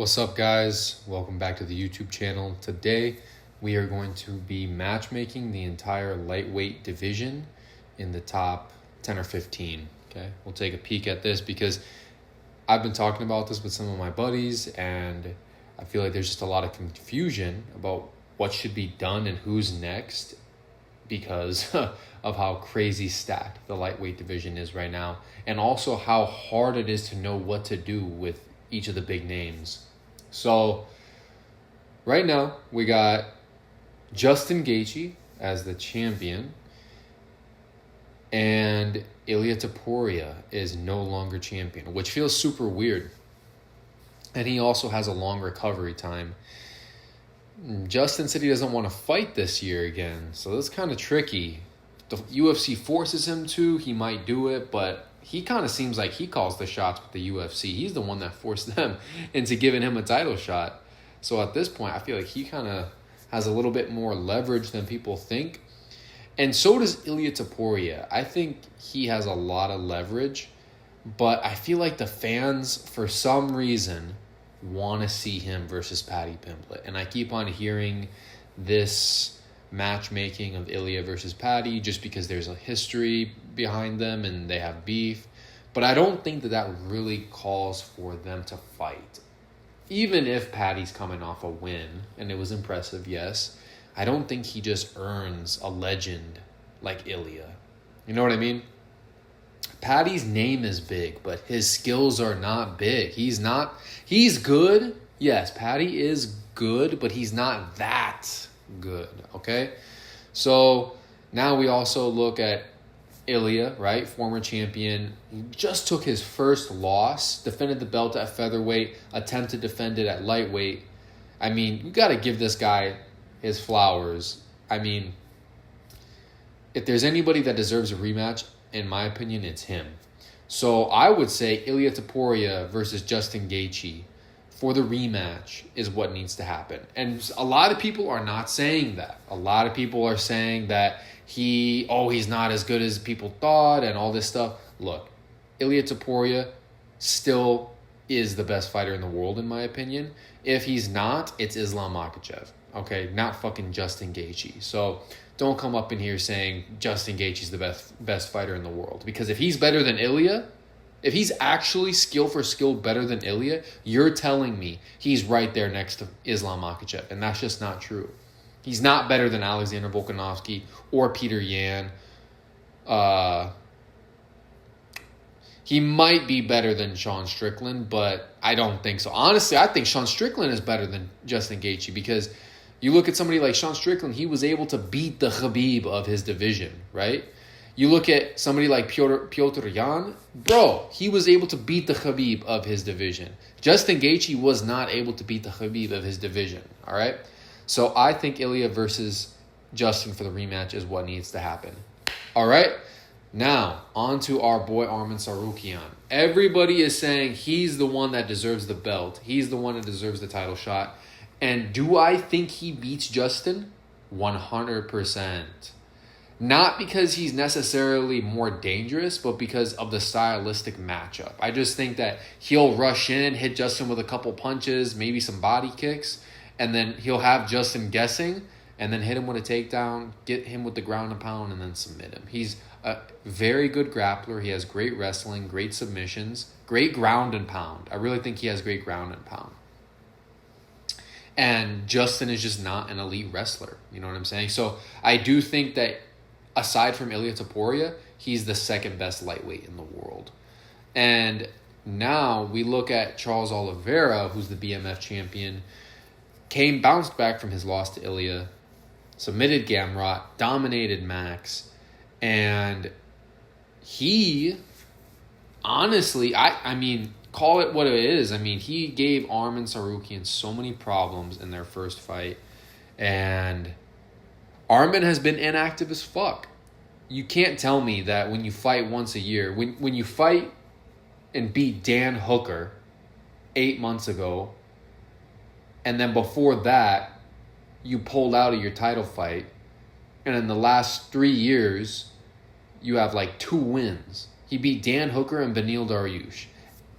What's up, guys? Welcome back to the YouTube channel. Today, we are going to be matchmaking the entire lightweight division in the top 10 or 15. Okay, we'll take a peek at this because I've been talking about this with some of my buddies, and I feel like there's just a lot of confusion about what should be done and who's next because of how crazy stacked the lightweight division is right now, and also how hard it is to know what to do with each of the big names. So right now we got Justin Gaethje as the champion, and Ilia Topuria is no longer champion, which feels super weird. And he also has a long recovery time. Justin said he doesn't want to fight this year again, so that's kind of tricky. The UFC forces him to, he might do it, but he kind of seems like he calls the shots with the UFC. He's the one that forced them into giving him a title shot. So at this point, I feel like he kind of has a little bit more leverage than people think. And so does Ilia Topuria. I think he has a lot of leverage, but I feel like the fans, for some reason, want to see him versus Paddy Pimblett. And I keep on hearing this matchmaking of Ilia versus Paddy just because there's a history behind them and they have beef. But I don't think that really calls for them to fight. Even if Paddy's coming off a win, and it was impressive, yes, I don't think he just earns a legend like Ilia. You know what I mean? Paddy's name is big, but his skills are not big. He's good. Yes, Paddy is good, but he's not that good, okay? So now we also look at Ilia, right? Former champion. He just took his first loss, defended the belt at featherweight, attempted to defend it at lightweight. I mean, you got to give this guy his flowers. I mean, if there's anybody that deserves a rematch, in my opinion, it's him. So I would say Ilia Topuria versus Justin Gaethje for the rematch is what needs to happen. And a lot of people are not saying that. A lot of people are saying that he's not as good as people thought and all this stuff. Look, Ilia Topuria still is the best fighter in the world, in my opinion. If he's not, it's Islam Makhachev. Okay, not fucking Justin Gaethje. So don't come up in here saying Justin Gaethje is the best fighter in the world. Because if he's better than Ilia, if he's actually skill for skill better than Ilia, you're telling me he's right there next to Islam Makhachev. And that's just not true. He's not better than Alexander Volkanovski or Peter Yan. He might be better than Sean Strickland, but I don't think so. Honestly, I think Sean Strickland is better than Justin Gaethje because you look at somebody like Sean Strickland, he was able to beat the Khabib of his division, right? You look at somebody like Piotr Yan, bro, he was able to beat the Khabib of his division. Justin Gaethje was not able to beat the Khabib of his division, all right? So I think Ilia versus Justin for the rematch is what needs to happen. All right? Now, on to our boy Arman Tsarukyan. Everybody is saying he's the one that deserves the belt. He's the one that deserves the title shot. And do I think he beats Justin? 100%. Not because he's necessarily more dangerous, but because of the stylistic matchup. I just think that he'll rush in, hit Justin with a couple punches, maybe some body kicks, and then he'll have Justin guessing, and then hit him with a takedown, get him with the ground and pound, and then submit him. He's a very good grappler. He has great wrestling, great submissions, great ground and pound. I really think he has great ground and pound. And Justin is just not an elite wrestler. You know what I'm saying? So I do think that aside from Ilia Topuria, he's the second best lightweight in the world. And now we look at Charles Oliveira, who's the BMF champion, bounced back from his loss to Ilia, submitted Gamrot, dominated Max, and he, honestly, I mean, call it what it is. I mean, he gave Arman Tsarukyan so many problems in their first fight, and Arman has been inactive as fuck. You can't tell me that when you fight once a year, when you fight and beat Dan Hooker 8 months ago, and then before that, you pulled out of your title fight, and in the last 3 years, you have like 2 wins. He beat Dan Hooker and Beneil Dariush.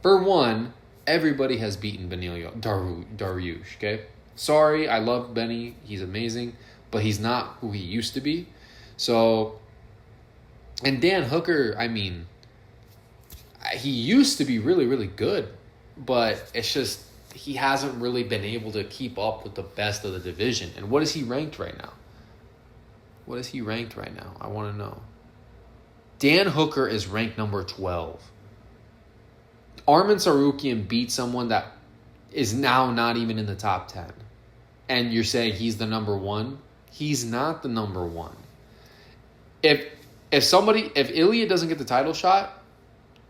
For one, Everybody has beaten Beneil Dariush, okay? Sorry, I love Benny. He's amazing, but he's not who he used to be. So, and Dan Hooker, I mean, he used to be really, really good, but it's just he hasn't really been able to keep up with the best of the division. And what is he ranked right now? What is he ranked right now? I want to know. Dan Hooker is ranked number 12. Arman Tsarukyan beat someone that is now not even in the top 10. And you're saying he's the number one? He's not the number one. If Ilya doesn't get the title shot,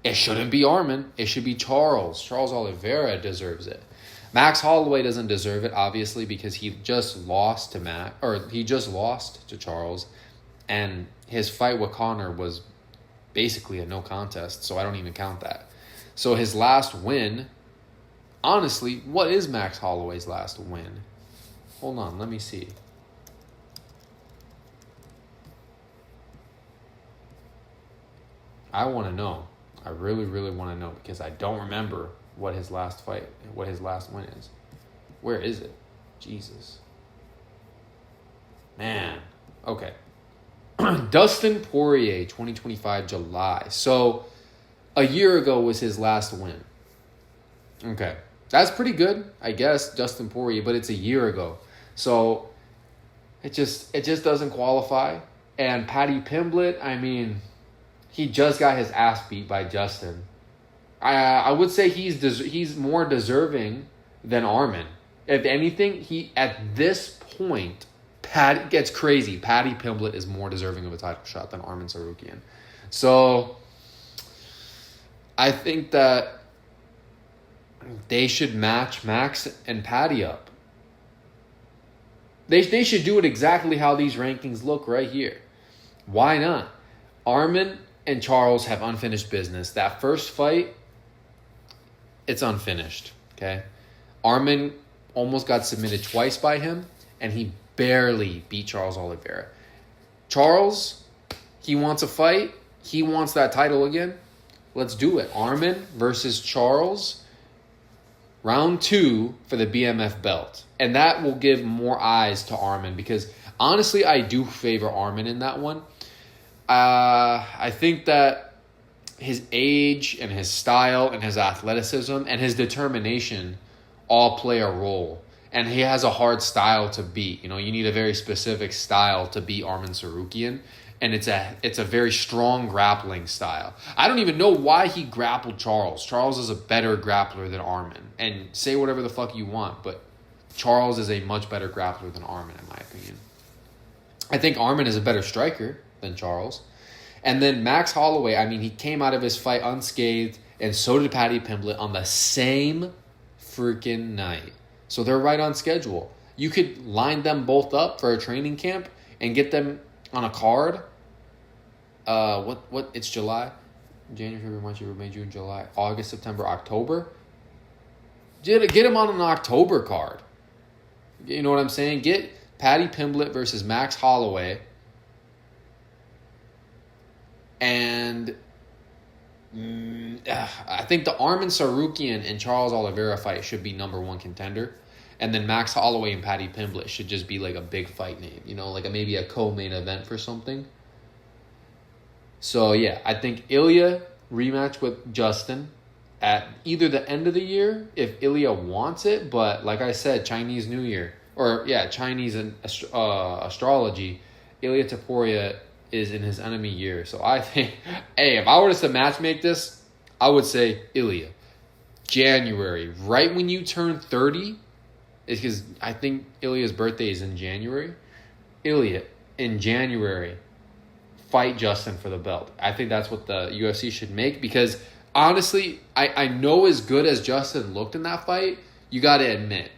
it shouldn't be Arman. It should be Charles. Charles Oliveira deserves it. Max Holloway doesn't deserve it, obviously, because he just lost to Charles, and his fight with Conor was basically a no contest, so I don't even count that. So his last win, honestly, what is Max Holloway's last win? Hold on, let me see. I want to know. I really, really want to know because I don't remember what his last win is. Where is it? Jesus. Man. Okay. Dustin Poirier, 2025 July. So, a year ago was his last win. Okay. That's pretty good, I guess, Dustin Poirier, but it's a year ago. So, it just doesn't qualify. And Paddy Pimblett, I mean, he just got his ass beat by Justin. I would say he's more deserving than Arman. If anything, at this point, gets crazy. Paddy Pimblett is more deserving of a title shot than Arman Tsarukyan. So I think that they should match Max and Paddy up. They should do it exactly how these rankings look right here. Why not? Arman and Charles have unfinished business. That first fight, it's unfinished, okay? Arman almost got submitted twice by him, and he barely beat Charles Oliveira. Charles, he wants a fight. He wants that title again. Let's do it. Arman versus Charles, round 2 for the BMF belt. And that will give more eyes to Arman because, honestly, I do favor Arman in that one. I think that his age and his style and his athleticism and his determination all play a role. And he has a hard style to beat. You know, you need a very specific style to beat Arman Tsarukyan. And it's a very strong grappling style. I don't even know why he grappled Charles. Charles is a better grappler than Arman. And say whatever the fuck you want, but Charles is a much better grappler than Arman, in my opinion. I think Arman is a better striker than Charles. And then Max Holloway, I mean, he came out of his fight unscathed, and so did Paddy Pimblett on the same freaking night. So they're right on schedule. You could line them both up for a training camp and get them on a card. It's July. January, February, March, April, May, June, July, August, September, October. Get him on an October card. You know what I'm saying? Get Paddy Pimblett versus Max Holloway. And I think the Arman Tsarukyan and Charles Oliveira fight should be number 1 contender. And then Max Holloway and Paddy Pimblett should just be like a big fight name. You know, like maybe a co-main event for something. So, yeah, I think Ilya rematch with Justin at either the end of the year, if Ilya wants it. But like I said, Chinese New Year. Chinese astrology, Ilya Topuria is in his enemy year. So I think, if I were to match make this, I would say Ilya. January, right when you turn 30, is because I think Ilya's birthday is in January. Ilya, in January, fight Justin for the belt. I think that's what the UFC should make because, honestly, I know as good as Justin looked in that fight, you got to admit,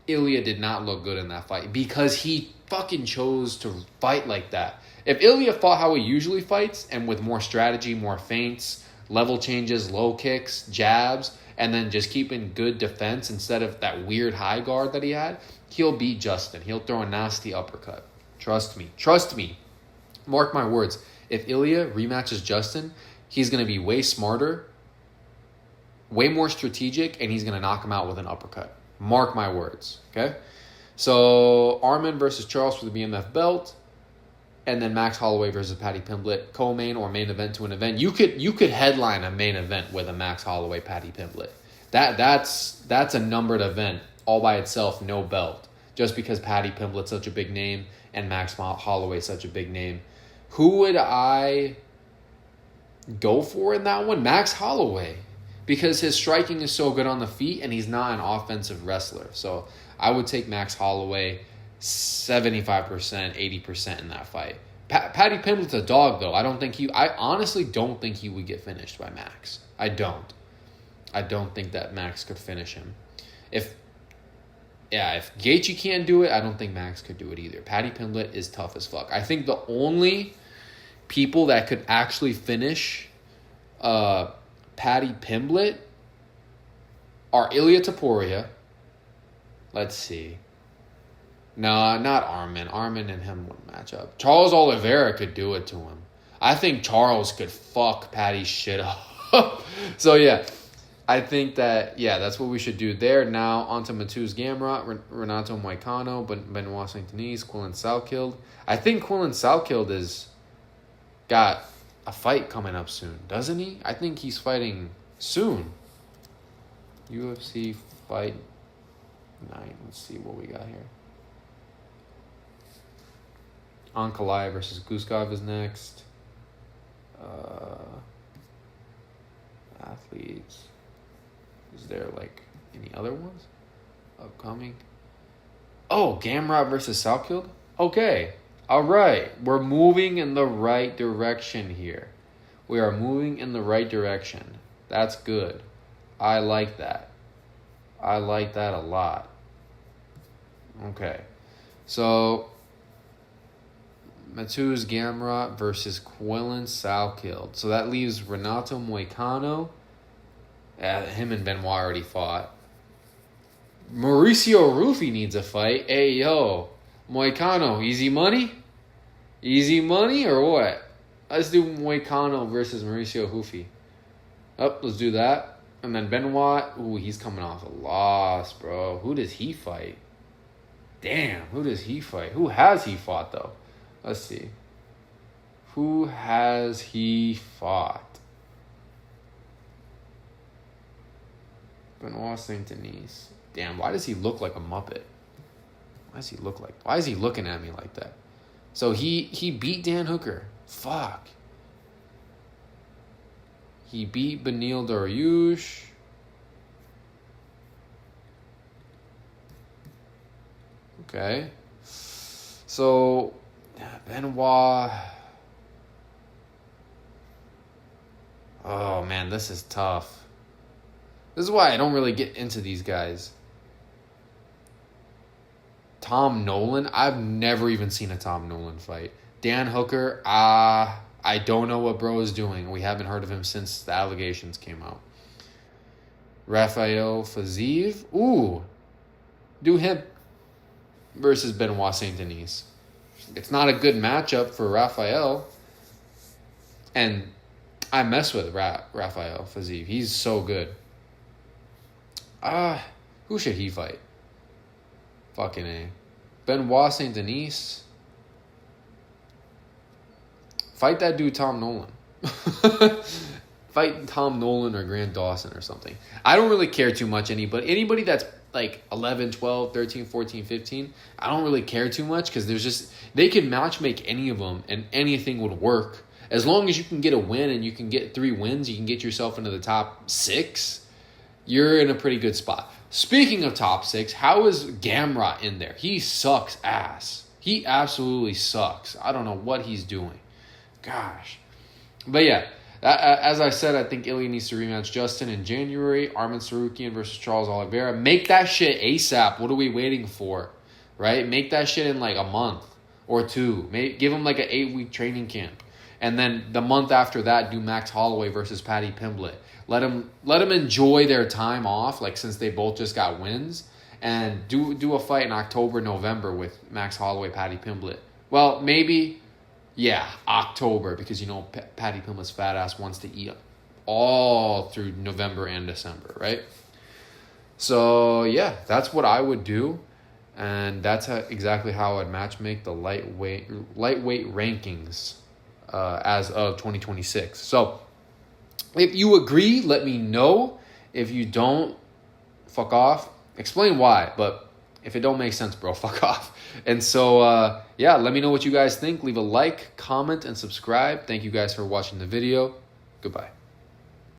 Ilya did not look good in that fight because he fucking chose to fight like that. If Ilya fought how he usually fights and with more strategy, more feints, level changes, low kicks, jabs, and then just keeping good defense instead of that weird high guard that he had, he'll beat Justin. He'll throw a nasty uppercut. Trust me. Trust me. Mark my words. If Ilya rematches Justin, he's going to be way smarter way more strategic, and he's going to knock him out with an uppercut. Mark my words, okay? So Arman versus Charles for the BMF belt, and then Max Holloway versus Paddy Pimblett, co-main or main event to an event. You could headline a main event with a Max Holloway Paddy Pimblett. That's a numbered event all by itself, no belt, just because Paddy Pimblett's such a big name and Max Holloway's such a big name. Who would I go for in that one? Max Holloway, because his striking is so good on the feet and he's not an offensive wrestler. So I would take Max Holloway 75%, 80% in that fight. Paddy Pimblett's a dog, though. I honestly don't think he would get finished by Max. I don't think that Max could finish him. If Gaethje can't do it, I don't think Max could do it either. Paddy Pimblett is tough as fuck. I think the only people that could actually finish Paddy Pimblett are Ilia Topuria. Let's see. No, not Arman. Arman and him wouldn't match up. Charles Oliveira could do it to him. I think Charles could fuck Paddy's shit up. So, yeah. I think that's what we should do there. Now, on to Mateusz Gamrot, Renato Moicano, Benoit Saint-Denis, Quillen Salkild. I think Quillen Salkild is got a fight coming up soon, doesn't he? I think he's fighting soon. UFC Fight 9. Let's see what we got here. Ankalaev versus Guskov is next. Athletes. Is there, any other ones upcoming? Oh, Gamrot versus Salkild? Okay. All right. We're moving in the right direction here. We are moving in the right direction. That's good. I like that. I like that a lot. Okay. So, Mateusz Gamrot versus Quillen Salkild. So that leaves Renato Moicano. Him and Benoit already fought. Mauricio Rufy needs a fight. Hey, yo. Moicano, easy money? Easy money or what? Let's do Moicano versus Mauricio Rufy. Let's do that. And then Benoit. Ooh, he's coming off a loss, bro. Who does he fight? Damn, who does he fight? Who has he fought, though? Let's see. Who has he fought? Benoit Saint-Denis. Damn, why does he look like a Muppet? Why is he looking at me like that? So he beat Dan Hooker. Fuck. He beat Beneil Dariush. Okay. So, Benoit. Oh, man, this is tough. This is why I don't really get into these guys. Tom Nolan. I've never even seen a Tom Nolan fight. Dan Hooker. I don't know what bro is doing. We haven't heard of him since the allegations came out. Rafael Fiziev. Ooh. Do him versus Benoit Saint-Denis. It's not a good matchup for Rafael. And I mess with Rafael Fiziev. He's so good. Who should he fight? Fucking A. Benoit Saint-Denis. Fight that dude Tom Nolan. Fight Tom Nolan or Grant Dawson or something. I don't really care too much anybody that's 11, 12, 13, 14, 15. I don't really care too much because they can match make any of them and anything would work. As long as you can get a win and you can get 3 wins, you can get yourself into the top 6. You're in a pretty good spot. Speaking of top 6, how is Gamrot in there? He sucks ass. He absolutely sucks. I don't know what he's doing. Gosh. But yeah, as I said, I think Ilya needs to rematch Justin in January. Arman Tsarukyan versus Charles Oliveira. Make that shit ASAP. What are we waiting for? Right? Make that shit in a month or 2. Give him an 8-week training camp. And then the month after that, do Max Holloway versus Paddy Pimblett. Let them enjoy their time off, since they both just got wins, and do a fight in October, November with Max Holloway, Paddy Pimblett. Well, maybe, October, because Paddy Pimblett's fat ass wants to eat all through November and December, right? So yeah, that's what I would do, and that's exactly how I'd matchmake the lightweight rankings as of 2026. So if you agree, let me know. If you don't, fuck off. Explain why, but if it don't make sense, bro, fuck off. And so, yeah, let me know what you guys think. Leave a like, comment, and subscribe. Thank you guys for watching the video. Goodbye.